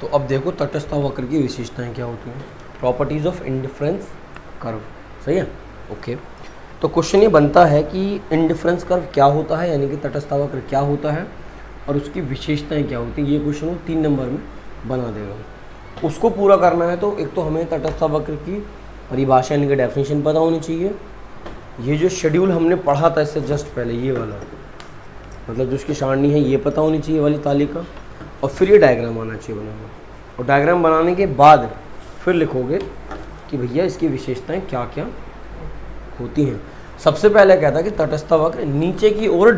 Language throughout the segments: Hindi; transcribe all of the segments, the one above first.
तो अब देखो तटस्थ वक्र की विशेषताएं क्या होती हैं, प्रॉपर्टीज़ ऑफ इंडिफरेंस कर्व। सही है, ओके। तो क्वेश्चन ये बनता है कि इंडिफरेंस कर्व क्या होता है, यानी कि तटस्थ वक्र क्या होता है और उसकी विशेषताएं क्या होती हैं। ये क्वेश्चन वो 3 नंबर में बना देगा। उसको पूरा करना है तो एक तो हमें तटस्थ वक्र की परिभाषा यानी कि डेफिनेशन पता होनी चाहिए। ये जो शेड्यूल हमने पढ़ा था इससे जस्ट पहले, ये वाला मतलब जो उसकी सारणी है ये पता होनी चाहिए वाली तालिका, और फिर ये डायग्राम आना चाहिए बनाना। और डायग्राम बनाने के बाद फिर लिखोगे कि भैया इसकी विशेषताएं क्या क्या होती हैं। सबसे पहले कहता है कि तटस्थ वक्र नीचे की ओर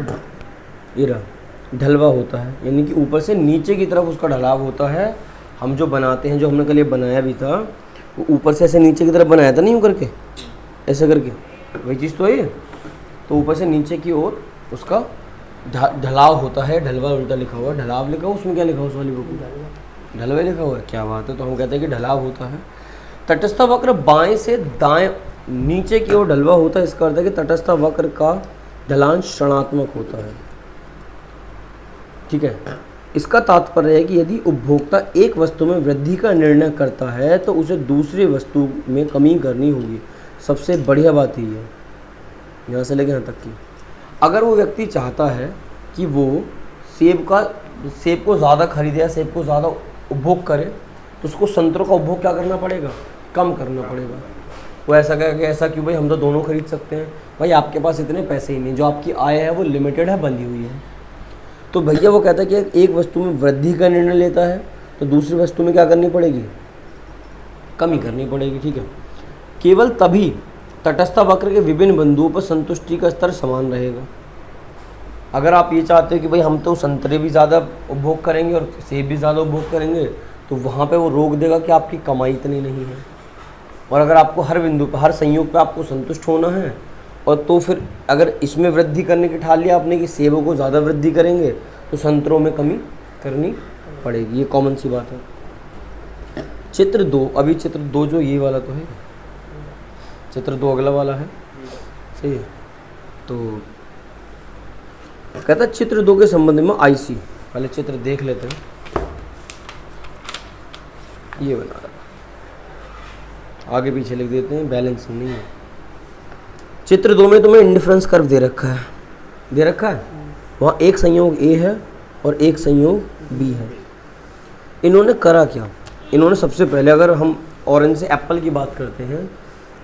ढलवा होता है, यानी कि ऊपर से नीचे की तरफ उसका ढलाव होता है। हम जो बनाते हैं, जो हमने कल ये बनाया भी था, वो ऊपर से ऐसे नीचे की तरफ बनाया था, नहीं यूँ करके ऐसे करके, वही चीज़ तो है ये। तो ऊपर से नीचे की ओर उसका ढलाव होता है। ढलवा उल्टा लिखा हुआ है, ढलाव लिखा हुआ, उसमें क्या लिखा हुआ उस वाली बुक में? ढलवा लिखा हुआ है, क्या बात है। तो हम कहते हैं कि ढलाव होता है। तटस्थ वक्र बाएं से दाएं नीचे की ओर ढलवा होता है, इसका अर्थ है कि तटस्थ वक्र का ढलान ऋणात्मक होता है। ठीक है, इसका तात्पर्य है कि यदि उपभोक्ता एक वस्तु में वृद्धि का निर्णय करता है तो उसे दूसरी वस्तु में कमी करनी होगी। सबसे बढ़िया बात यही है, यहाँ से लेकर यहाँ तक की। अगर वो व्यक्ति चाहता है कि वो सेब को ज़्यादा खरीदे या सेब को ज़्यादा उपभोग करे, तो उसको संतरों का उपभोग क्या करना पड़ेगा? कम करना पड़ेगा। वो ऐसा कहेगा कि ऐसा क्यों भाई, हम तो दोनों खरीद सकते हैं। भाई आपके पास इतने पैसे ही नहीं, जो आपकी आय है वो लिमिटेड है, बंधी हुई है। तो भैया वो कहता है कि एक वस्तु में वृद्धि का निर्णय लेता है तो दूसरी वस्तु में क्या करनी पड़ेगी? कमी करनी पड़ेगी। ठीक है, केवल तभी तटस्थ वक्र के विभिन्न बिंदुओं पर संतुष्टि का स्तर समान रहेगा। अगर आप ये चाहते हो कि भाई हम तो संतरे भी ज़्यादा उपभोग करेंगे और सेब भी ज़्यादा उपभोग करेंगे, तो वहाँ पे वो रोक देगा कि आपकी कमाई इतनी नहीं है। और अगर आपको हर बिंदु पर, हर संयोग पे आपको संतुष्ट होना है, और तो फिर अगर इसमें वृद्धि करने की ठान लिया आपने कि सेबों को ज़्यादा वृद्धि करेंगे तो संतरों में कमी करनी पड़ेगी। ये कॉमन सी बात है। चित्र 2, अभी चित्र 2 जो ये वाला तो है, चित्र 2 अगला वाला है, सही है। तो कहता है चित्र 2 के संबंध में आईसी, पहले चित्र देख लेते हैं। ये बना रहा, आगे पीछे लिख देते हैं, बैलेंस नहीं है। चित्र 2 में तुम्हें इंडिफरेंस कर्व दे रखा है, वहाँ एक संयोग ए है और एक संयोग बी है। इन्होंने करा क्या? इन्होंने सबसे पहले, अगर हम ऑरेंज से एप्पल की बात करते हैं,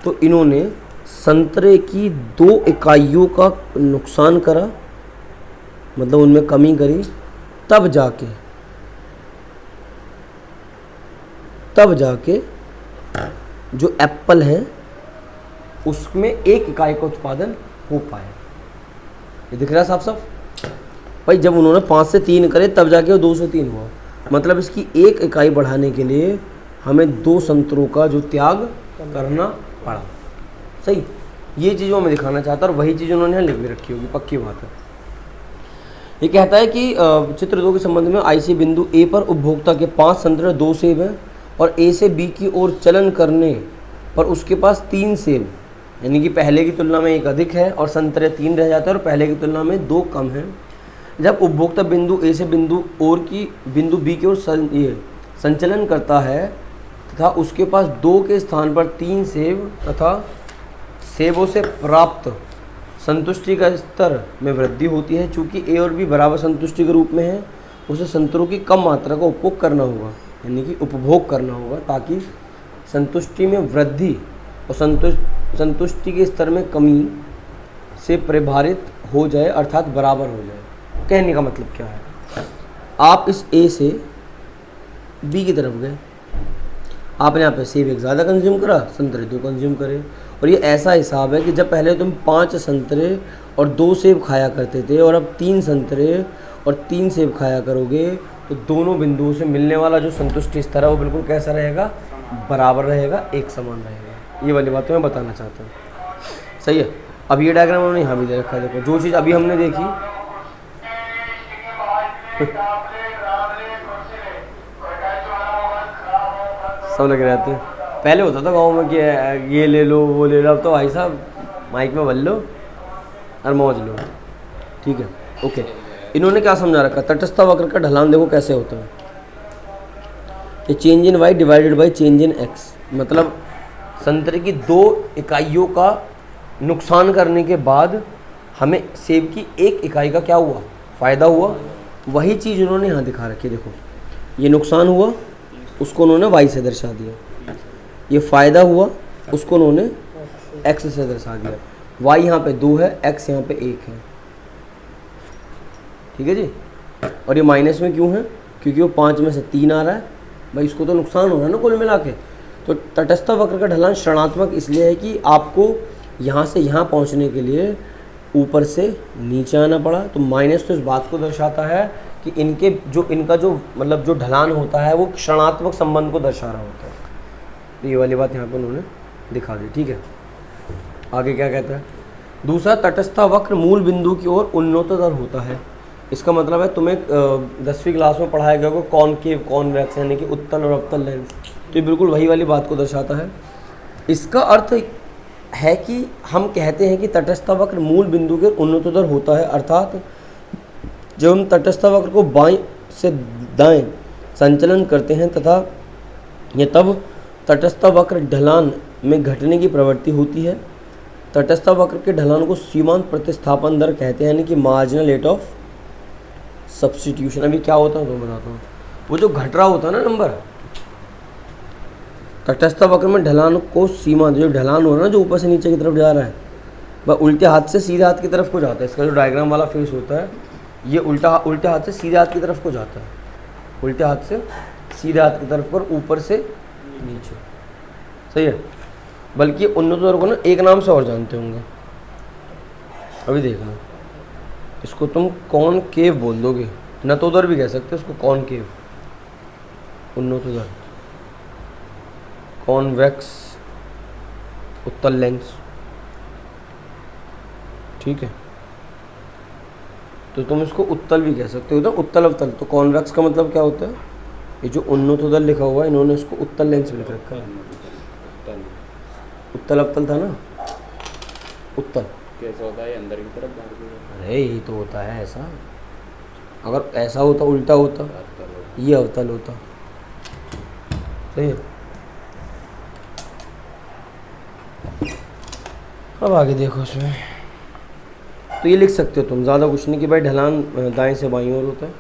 तो इन्होंने संतरे की 2 इकाइयों का नुकसान करा, मतलब उनमें कमी करी, तब जाके जो एप्पल है उसमें 1 इकाई का उत्पादन हो पाया। ये दिख रहा है साफ साफ भाई। जब उन्होंने 5 से 3 करे तब जाके वो 2 से 3 हुआ, मतलब इसकी 1 इकाई बढ़ाने के लिए हमें 2 संतरों का जो त्याग करना पड़ा। सही, ये चीज़ मैं दिखाना चाहता और वही चीज़ उन्होंने यहाँ लिख भी रखी होगी, पक्की बात है। ये कहता है कि चित्र 2 के संबंध में आईसी बिंदु ए पर उपभोक्ता के 5 संतरे 2 सेब हैं, और ए से बी की ओर चलन करने पर उसके पास 3 सेब, यानी कि पहले की तुलना में 1 अधिक है और संतरे 3 रह जाते हैं और पहले की तुलना में 2 कम हैं। जब उपभोक्ता बिंदु ए से बिंदु बी की ओर संचलन करता है तथा उसके पास 2 के स्थान पर 3 सेब तथा सेबों से प्राप्त संतुष्टि का स्तर में वृद्धि होती है, चूँकि ए और बी बराबर संतुष्टि के रूप में है, उसे संतरों की कम मात्रा का उपभोग करना होगा, यानी कि उपभोग करना होगा, ताकि संतुष्टि में वृद्धि और संतुष्टि के स्तर में कमी से परिभाषित हो जाए, अर्थात बराबर हो जाए। कहने का मतलब क्या है? आप इस ए से बी की तरफ गए, आपने यहाँ पे सेब 1 ज़्यादा कंज्यूम करा, संतरे 2 कंज्यूम करे, और ये ऐसा हिसाब है कि जब पहले तुम 5 संतरे और 2 सेब खाया करते थे और अब 3 संतरे और 3 सेब खाया करोगे, तो दोनों बिंदुओं से मिलने वाला जो संतुष्टि स्तर है वो बिल्कुल कैसा रहेगा? बराबर रहेगा, एक समान रहेगा। ये वाली बात मैं बताना चाहता हूँ। सही है। अब ये डायग्राम उन्होंने यहाँ भी दे रखा है। देखो, जो चीज़ अभी हमने देखी सब लग रहे थे। पहले होता था गांव में कि ये ले लो वो ले लो, अब तो भाई साहब माइक में बोल लो और मौज लो। ठीक है, ओके। इन्होंने क्या समझा रखा? तटस्थ वक्र का ढलान देखो कैसे होता है। ये change in Y divided by change in X, मतलब संतरे की 2 इकाइयों का नुकसान करने के बाद हमें सेब की 1 इकाई का क्या हुआ, फ़ायदा हुआ। वही चीज़ उन्होंने यहाँ दिखा रखी है। देखो ये नुकसान हुआ, उसको उन्होंने वाई से दर्शा दिया। ये फ़ायदा हुआ, उसको उन्होंने एक्स से दर्शा दिया। वाई यहाँ पे 2 है, एक्स यहाँ पे 1 है। ठीक है जी। और ये माइनस में क्यों है, क्योंकि वो 5 में से 3 आ रहा है। भाई इसको तो नुकसान हो रहा है ना कुल मिला के। तो तटस्थ वक्र का ढलान ऋणात्मक इसलिए है कि आपको यहाँ से यहाँ पहुँचने के लिए ऊपर से नीचे आना पड़ा। तो माइनस तो इस बात को दर्शाता है कि इनका जो मतलब जो ढलान होता है वो ऋणात्मक संबंध को दर्शा रहा होता है। तो ये वाली बात यहाँ पर उन्होंने दिखा दी। ठीक है, आगे क्या कहता है। दूसरा, तटस्थ वक्र मूल बिंदु की ओर उन्नततर होता है। इसका मतलब है तुम्हें 10वीं क्लास में पढ़ाया गया होगा कॉनकेव कॉन्वेक्स, यानी कि उत्तल और अवतल लेंस। तो ये बिल्कुल वही वाली बात को दर्शाता है। इसका अर्थ है कि हम कहते हैं कि तटस्थ वक्र मूल बिंदु के उन्नततर होता है, अर्थात जब हम तटस्थ वक्र को बाएं से दाएं संचलन करते हैं तथा ये तब तटस्थ वक्र ढलान में घटने की प्रवृत्ति होती है। तटस्थ वक्र के ढलान को सीमांत प्रतिस्थापन दर कहते हैं, यानी कि मार्जिनल रेट ऑफ सब्स्टिट्यूशन। अभी क्या होता है तो बताता हूँ। वो जो घट रहा होता है ना नंबर, तटस्थ वक्र में ढलान को सीमांत, जो ढलान हो रहा है ना जो ऊपर से नीचे की तरफ जा रहा है, वह उल्टे हाथ से सीधे हाथ की तरफ को जाता है। इसका जो डायग्राम वाला फेस होता है ये उल्टे हाथ से सीधे हाथ की तरफ को जाता है, उल्टे हाथ से सीधे हाथ की तरफ पर ऊपर से नीचे। सही है। बल्कि उन्नततर को ना एक नाम से और जानते होंगे, अभी देखना। इसको तुम कॉनकेव बोल दोगे, नतोदर भी कह सकते हो इसको, कॉनकेव, उन्नतोदर, कॉन्वेक्स, उत्तल लेंस। ठीक है, तो तुम इसको उत्तल भी कह सकते हो ना, उत्तल अवतल। तो कॉन्वेक्स का मतलब क्या होता है, ये जो उन्नतोदर लिखा हुआ है इन्होंने इसको उत्तल लेंस में लिख रखा है। उत्तल अवतल था ना, उत्तल कैसा होता है, अंदर की तरफ बाहर की तरफ? अरे यही तो होता है ऐसा। अगर ऐसा होता उल्टा होता, ये अवतल होता। सही है। अब आगे देखो इसमें, तो ये लिख सकते हो तुम, ज़्यादा कुछ नहीं कि भाई ढलान दाएं से बाईं ओर होता है।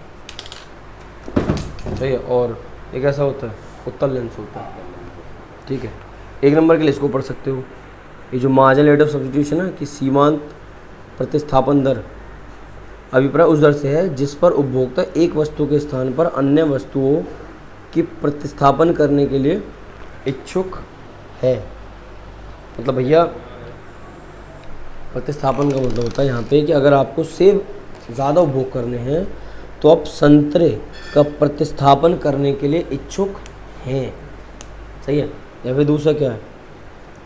सही है। और ये कैसा होता है, उत्तल लेंस होता है। ठीक है, 1 नंबर के लिए इसको पढ़ सकते हो। ये जो मार्जिनल रेट ऑफ सब्स्टिट्यूशन है कि सीमांत प्रतिस्थापन दर, अभिप्राय उस दर से है जिस पर उपभोक्ता एक वस्तु के स्थान पर अन्य वस्तुओं की प्रतिस्थापन करने के लिए इच्छुक है। मतलब भैया प्रतिस्थापन का मतलब होता है यहाँ पे कि अगर आपको सेब ज़्यादा उपभोग करने हैं तो आप संतरे का प्रतिस्थापन करने के लिए इच्छुक हैं। सही है। या फिर दूसरा क्या है,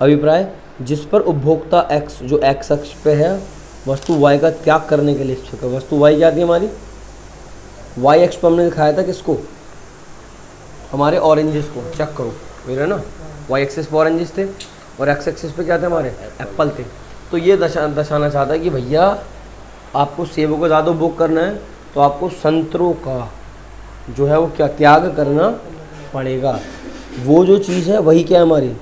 अभिप्राय जिस पर उपभोक्ता x, जो x अक्ष पे है, वस्तु y का त्याग करने के लिए इच्छुक है। वस्तु y क्या थी हमारी, y अक्ष पर हमने दिखाया था किसको, हमारे ऑरेंजेस को। चेक करो मेरा ना, y एक्सिस पर ऑरेंजेस थे और x एक्सिस पे क्या थे हमारे, एप्पल थे। तो ये दर्शाना चाहता है कि भैया आपको सेबों को ज़्यादा उपभोग करना है तो आपको संतरों का जो है वो क्या त्याग करना पड़ेगा। वो जो चीज़ है वही क्या है हमारी,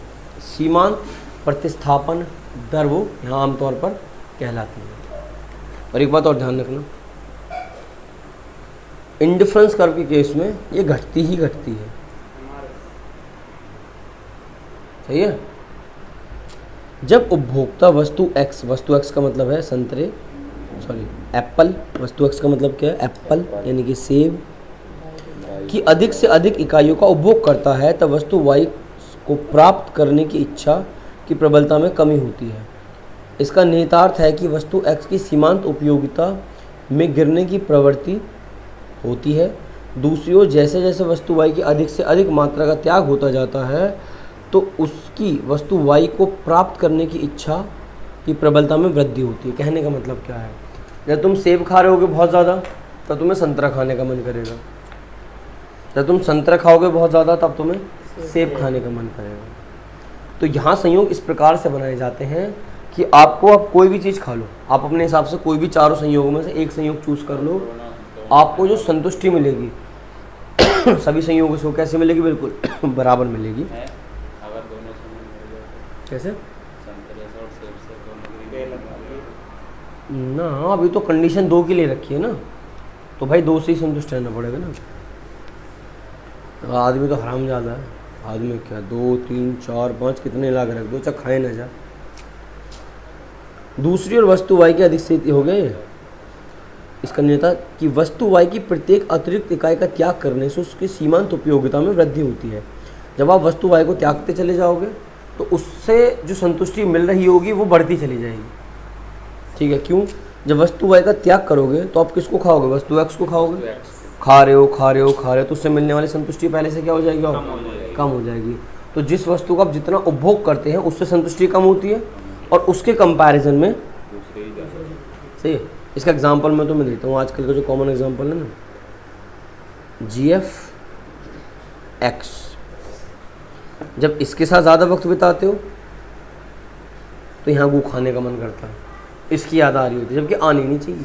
सीमांत प्रतिस्थापन दर, वो यहाँ आमतौर पर कहलाती है। और एक बात और ध्यान रखना, इंडिफरेंस कर्व के केस में ये घटती ही घटती है। सही है। जब उपभोक्ता वस्तु x का मतलब है संतरे, सॉरी एप्पल, वस्तु x का मतलब क्या है, एप्पल यानी कि सेब की अधिक से अधिक इकाइयों का उपभोग करता है तब वस्तु y को प्राप्त करने की इच्छा की प्रबलता में कमी होती है। इसका निहितार्थ है कि वस्तु x की सीमांत उपयोगिता में गिरने की प्रवृत्ति होती है। दूसरी ओर जैसे जैसे वस्तु y की अधिक से अधिक मात्रा का त्याग होता जाता है तो उसकी वस्तु y को प्राप्त करने की इच्छा की प्रबलता में वृद्धि होती है। कहने का मतलब क्या है, जब तुम सेब खा रहे होगे बहुत ज़्यादा तब तुम्हें संतरा खाने का मन करेगा, जब तुम संतरा खाओगे बहुत ज़्यादा तब तुम्हें सेब खाने का मन करेगा। तो यहाँ संयोग इस प्रकार से बनाए जाते हैं कि आपको आप कोई भी चीज़ खा लो, आप अपने हिसाब से कोई भी चारों संयोगों में से एक संयोग चूज़ कर लो, आपको जो संतुष्टि मिलेगी सभी संयोगों से वो कैसे मिलेगी, बिल्कुल बराबर मिलेगी। है अगर दोनों समय मिल जाए तो कैसे संतरे से और सेब से दोनों की अलग वाली। ना, अभी तो कंडीशन 2 के लिए रखी है ना, तो भाई 2 से ही संतुष्ट रहना पड़ेगा ना। आदमी तो हराम ज़्यादा है, आदमी क्या 2 3 4 5 कितने ला के रख दो, चाहे खाए ना जा। दूसरी और वस्तु वाई की अधिक स्थिति हो गए इसका नेता कि वस्तु वाई की प्रत्येक अतिरिक्त इकाई का त्याग करने से उसकी सीमांत उपयोगिता में वृद्धि होती है। जब आप वस्तु वाई को त्यागते चले जाओगे तो उससे जो संतुष्टि मिल रही होगी वो बढ़ती चली जाएगी। ठीक है, क्यों? जब वस्तु वाई का त्याग करोगे तो आप किसको खाओगे, वस्तु एक्स को खाओगे। खा रहे हो तो उससे मिलने वाली संतुष्टि पहले से क्या हो जाएगी, और कम हो जाएगी। तो जिस वस्तु का आप जितना उपभोग करते हैं उससे संतुष्टि कम होती है और उसके कंपैरिजन में दूसरे ही ज़्यादा। सही है। इसका एग्जांपल मैं तुम्हें देता हूँ, आजकल का जो कॉमन एग्जांपल है ना, GF X। जब इसके साथ ज़्यादा वक्त बिताते हो तो यहाँ वो खाने का मन करता है, इसकी याद आ रही होती है, जबकि आनी नहीं चाहिए।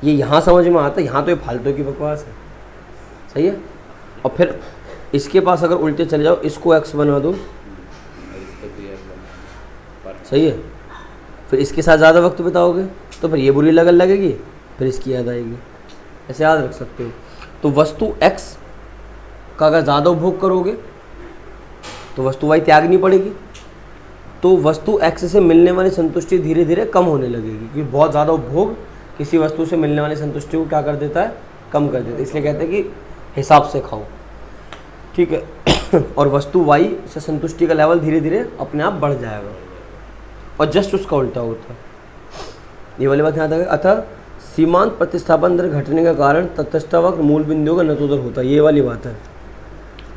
ये यहाँ समझ में आता है, यहाँ तो ये फालतू की बकवास है। सही है। और फिर इसके पास अगर उल्टे चले जाओ, इसको X बना दो, इसको भी एक बना। सही है। फिर इसके साथ ज़्यादा वक्त बिताओगे तो फिर ये बुरी लगेगी, फिर इसकी याद आएगी। ऐसे याद रख सकते हो। तो वस्तु X का अगर ज़्यादा उपभोग करोगे तो वस्तु Y त्यागनी पड़ेगी। तो वस्तु X से मिलने वाली संतुष्टि धीरे धीरे कम होने लगेगी, क्योंकि बहुत ज़्यादा उपभोग किसी वस्तु से मिलने वाली संतुष्टि को क्या कर देता है, कम कर देता है। इसलिए कहते हैं कि हिसाब से खाओ। ठीक है। और वस्तु Y से संतुष्टि का लेवल धीरे धीरे अपने आप बढ़ जाएगा, और जस्ट उसका उल्टा होता है। ये वाली बात याद आ गई। अतः सीमांत प्रतिस्थापन दर घटने का कारण तटस्थ वक्र मूल बिंदुओं का नतोदर होता है। ये वाली बात है,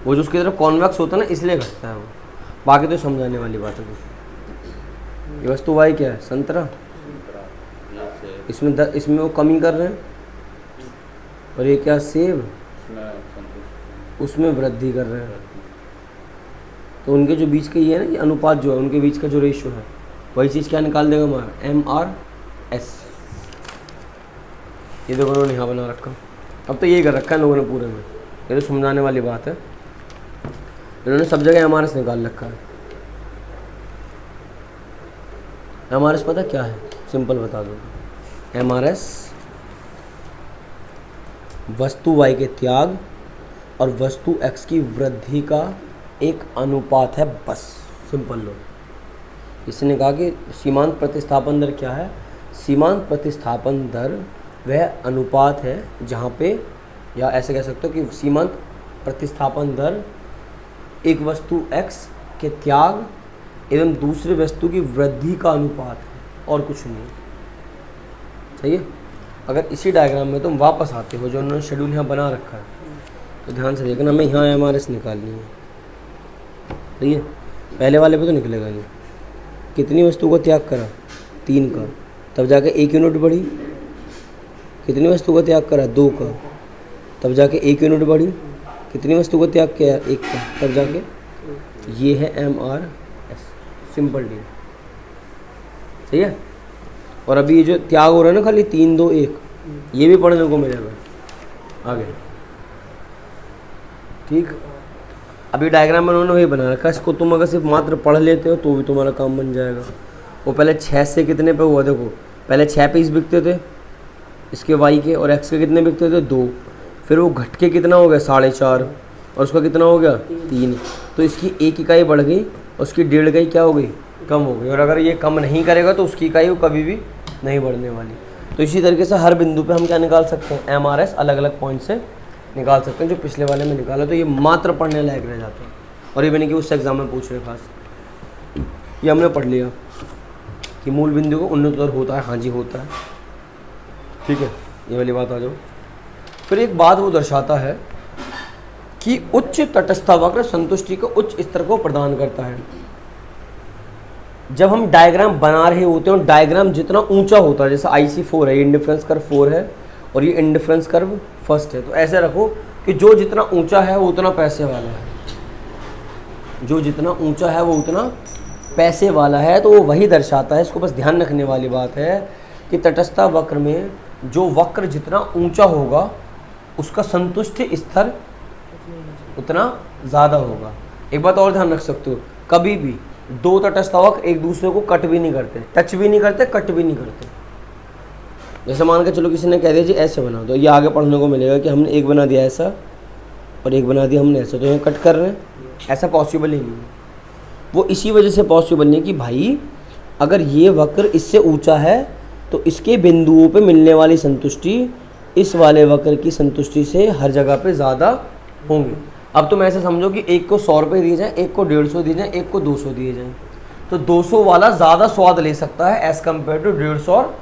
वो जो उसकी तरफ कॉन्वेक्स होता है ना, इसलिए घटता है वो। बाकी तो समझाने वाली बात है। ये वस्तु वाई क्या है, संतरा। इसमें वो कमी कर रहे हैं, और ये क्या, सेब, उसमें वृद्धि कर रहे हैं। तो उनके जो बीच का ये है ना, ये अनुपात जो है, उनके बीच का जो रेशियो है, वही चीज़ क्या निकाल देगा हमारा, MRS। ये देखो उन्होंने यहाँ बना रखा। अब तो यही कर रखा है लोगों ने पूरे में, ये तो समझाने वाली बात है। इन्होंने सब जगह MRS निकाल रखा है। MRS पता क्या है, सिंपल बता दो। MRS वस्तु Y के त्याग और वस्तु X की वृद्धि का एक अनुपात है, बस सिंपल लो। इसने कहा कि सीमांत प्रतिस्थापन दर क्या है, सीमांत प्रतिस्थापन दर वह अनुपात है जहाँ पे, या ऐसे कह सकते हो कि सीमांत प्रतिस्थापन दर एक वस्तु X के त्याग एवं दूसरे वस्तु की वृद्धि का अनुपात है, और कुछ नहीं। सही है। अगर इसी डायग्राम में तुम वापस आते हो, जो उन्होंने शेड्यूल यहाँ बना रखा है, तो ध्यान से देखना, मैं यहाँ MRS निकालनी है। सही है। पहले वाले पे तो निकलेगा नहीं। कितनी वस्तु का त्याग करा, 3 का, तब जाके 1 यूनिट बढ़ी। कितनी वस्तु का त्याग करा, 2 का, तब जाके 1 यूनिट बढ़ी। कितनी वस्तु का त्याग किया, 1 का, तब जाके, ये है MRS, सिंपल डी। सही है। और अभी ये जो त्याग हो रहा है ना, खाली 3 2 1, ये भी पढ़ने को मिलेगा आगे। ठीक। अभी डायग्राम में उन्होंने वही बना रखा है। इसको तुम अगर सिर्फ मात्र पढ़ लेते हो तो भी तुम्हारा काम बन जाएगा। वो पहले 6 से कितने पे हुआ, देखो पहले 6 पीस बिकते थे इसके Y के, और X के कितने बिकते थे, 2। फिर वो घट के कितना हो गया, 4.5, और उसका कितना हो गया, 3। तो इसकी 1 इकाई बढ़ गई, और उसकी 1.5 इकाई क्या हो गई, कम हो गई। और अगर ये कम नहीं करेगा तो उसकी इकाई वो कभी भी नहीं बढ़ने वाली। तो इसी तरीके से हर बिंदु पे हम क्या निकाल सकते हैं, MRS अलग अलग पॉइंट से निकाल सकते हैं, जो पिछले वाले में निकाला। तो ये मात्र पढ़ने लायक रह जाता है, और ये भी नहीं कि उससे एग्जाम में पूछ रहे खास। ये हमने पढ़ लिया कि मूल बिंदु को उन्नतोत्तर होता है, हाँ जी होता है। ठीक है, ये वाली बात आ जाओ। फिर एक बात वो दर्शाता है कि उच्च तटस्थ वक्र संतुष्टि को उच्च स्तर को प्रदान करता है। जब हम डायग्राम बना रहे होते हैं, डायग्राम जितना ऊंचा होता है, जैसे IC4 है, ये इंडिफरेंस कर्व 4 है, और ये इंडिफरेंस कर्व 1 है, तो ऐसे रखो कि जो जितना ऊंचा है वो उतना पैसे वाला है, जो जितना ऊंचा है वो उतना पैसे वाला है। तो वो वही दर्शाता है। इसको बस ध्यान रखने वाली बात है कि तटस्थ वक्र में जो वक्र जितना ऊंचा होगा उसका संतुष्टि स्तर उतना ज़्यादा होगा। एक बात और ध्यान रख सकते हो, कभी भी दो तटस्थ वक्र एक दूसरे को कट भी नहीं करते, टच भी नहीं करते, कट भी नहीं करते। जैसे मान के चलो किसी ने कह दिया जी ऐसे बना दो, ये आगे पढ़ने को मिलेगा कि हमने एक बना दिया ऐसा और एक बना दिया हमने ऐसा, तो ये कट कर रहे हैं, ऐसा पॉसिबल ही नहीं है। वो इसी वजह से पॉसिबल नहीं कि भाई अगर ये वक्र इससे ऊंचा है तो इसके बिंदुओं पे मिलने वाली संतुष्टि इस वाले वक्र की संतुष्टि से हर जगह पे ज़्यादा होंगी। अब तुम ऐसे समझो कि एक को 100 रुपये दिए जाएँ, एक को 150 दिए जाएँ, एक को 200 दिए जाएँ, तो 200 वाला ज़्यादा स्वाद ले सकता है एज़ कम्पेयर टू 150 और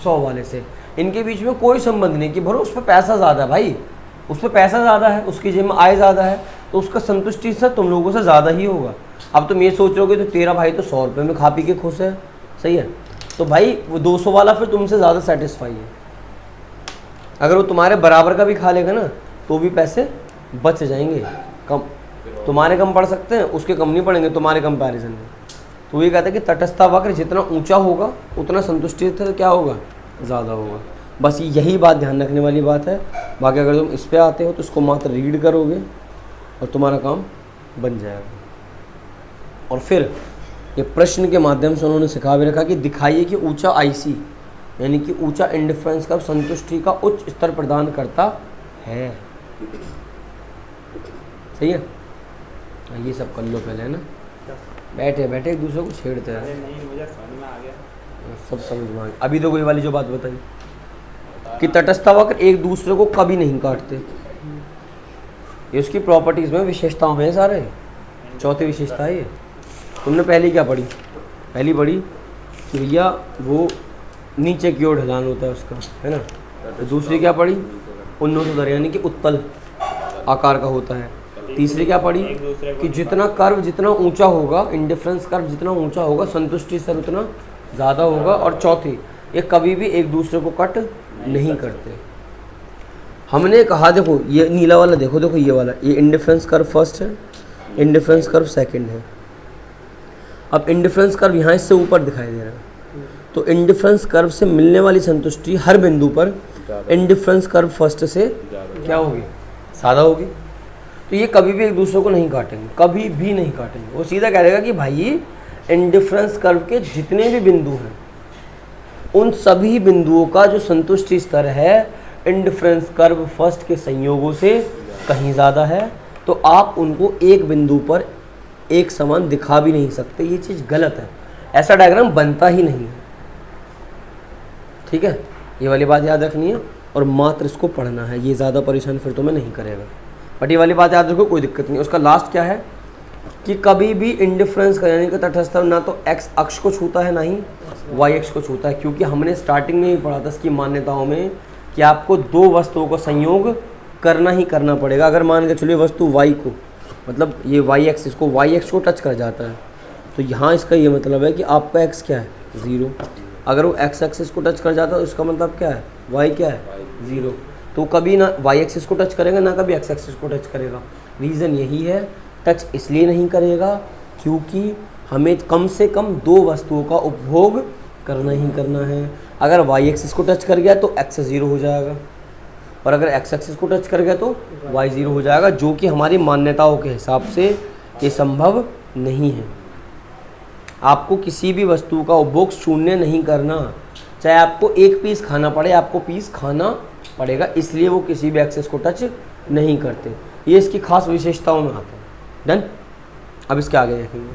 100 वाले से। इनके बीच में कोई संबंध नहीं कि भरो उस पर पैसा ज़्यादा है, भाई उस पर पैसा ज़्यादा है, उसकी जेब में आय ज़्यादा है, तो उसका संतुष्टि से तुम लोगों से ज़्यादा ही होगा। अब तुम ये सोच रहे हो तो तेरा भाई तो 100 रुपये में खा पी के खुश है, सही है, तो भाई वो 200 वाला फिर तुमसे ज़्यादा सेटिस्फाई है। अगर वो तुम्हारे बराबर का भी खा लेगा ना तो भी पैसे बच जाएंगे, कम तुम्हारे कम पड़ सकते हैं, उसके कम नहीं पड़ेंगे तुम्हारे कंपैरिजन में। तो ये कहता है कि तटस्था वक्र जितना ऊंचा होगा उतना संतुष्टि क्या होगा, ज़्यादा होगा। बस यही बात ध्यान रखने वाली बात है। बाकी अगर तुम इस पे आते हो तो इसको मात्र रीड करोगे और तुम्हारा काम बन जाएगा। और फिर ये प्रश्न के माध्यम से उन्होंने सिखा भी रखा कि दिखाइए कि ऊंचा आईसी यानी कि ऊंचा इंडिफरेंस कर्व संतुष्टि का उच्च स्तर प्रदान करता है। सही है, ये सब कर लो पहले, है ना, बैठे बैठे एक दूसरे को छेड़ते हैं। नहीं, मुझे समझ में आ गया, सब समझ में आ गया। अभी तो कोई वाली जो बात बताई कि तटस्थ वक्र एक दूसरे को कभी नहीं काटते, ये उसकी प्रॉपर्टीज़ में विशेषताओं में सारे। चौथी विशेषता है ये। तुमने पहली क्या पढ़ी, पहली पढ़ी कि भैया वो नीचे की ओर ढलान होता है उसका, है ना। तो दूसरी क्या पढ़ी, उन्नतोदर यानी कि उत्तल आकार का होता है। तीसरी क्या पढ़ी कि जितना कर्व जितना ऊंचा होगा, इंडिफरेंस कर्व जितना ऊंचा होगा संतुष्टि स्तर उतना ज़्यादा होगा। और चौथी, ये कभी भी एक दूसरे को कट नहीं करते। हमने कहा देखो ये नीला वाला देखो, देखो ये वाला, ये इंडिफरेंस कर्व फर्स्ट है, इंडिफरेंस कर्व सेकंड है। अब इंडिफरेंस कर्व यहाँ इससे ऊपर दिखाई दे रहा है, तो इंडिफरेंस कर्व से मिलने वाली संतुष्टि हर बिंदु पर इंडिफरेंस कर्व फर्स्ट से क्या होगी, ज़्यादा होगी। तो ये कभी भी एक दूसरे को नहीं काटेंगे, कभी भी नहीं काटेंगे। वो सीधा कह देगा कि भाई इंडिफरेंस कर्व के जितने भी बिंदु हैं उन सभी बिंदुओं का जो संतुष्टि स्तर है इंडिफरेंस कर्व फर्स्ट के संयोगों से कहीं ज़्यादा है, तो आप उनको एक बिंदु पर एक समान दिखा भी नहीं सकते। ये चीज़ गलत है, ऐसा डायग्राम बनता ही नहीं है। ठीक है, ये वाली बात याद रखनी है और मात्र इसको पढ़ना है, ये ज़्यादा परेशान फिर तुम्हें नहीं करेगा। बट ये वाली बात याद रखो, कोई दिक्कत नहीं। उसका लास्ट क्या है कि कभी भी इंडिफरेंस का यानी कि तटस्थ ना तो एक्स अक्ष को छूता है ना ही वाई अक्ष को छूता है, क्योंकि हमने स्टार्टिंग में ही पढ़ा था इसकी मान्यताओं में कि आपको दो वस्तुओं का संयोग करना ही करना पड़ेगा। अगर मान के चलिए वस्तु वाई को, मतलब ये वाई एक्स, इसको वाई एक्स को टच कर जाता है, तो यहाँ इसका ये मतलब है कि आपका एक्स क्या है, 0। अगर वो एक्स एक्सिस को टच कर जाता है तो इसका मतलब क्या है, वाई क्या है, 0। तो कभी ना वाई एक्सिस को टच करेगा ना कभी एक्स एक्सिस को टच करेगा। रीज़न यही है, टच इसलिए नहीं करेगा क्योंकि हमें कम से कम दो वस्तुओं का उपभोग करना ही करना है। अगर वाई एक्सिस को टच कर गया तो एक्स 0 हो जाएगा, और अगर एक्स एक्सिस को टच कर गया तो वाई 0 हो जाएगा, जो कि हमारी मान्यताओं के हिसाब से ये संभव नहीं है। आपको किसी भी वस्तु का उपभोग शून्य नहीं करना, चाहे आपको एक पीस खाना पड़े, आपको पीस खाना पड़ेगा, इसलिए वो किसी भी एक्सिस को टच नहीं करते। ये इसकी खास विशेषताओं में आता है। डन। अब इसके आगे देखेंगे।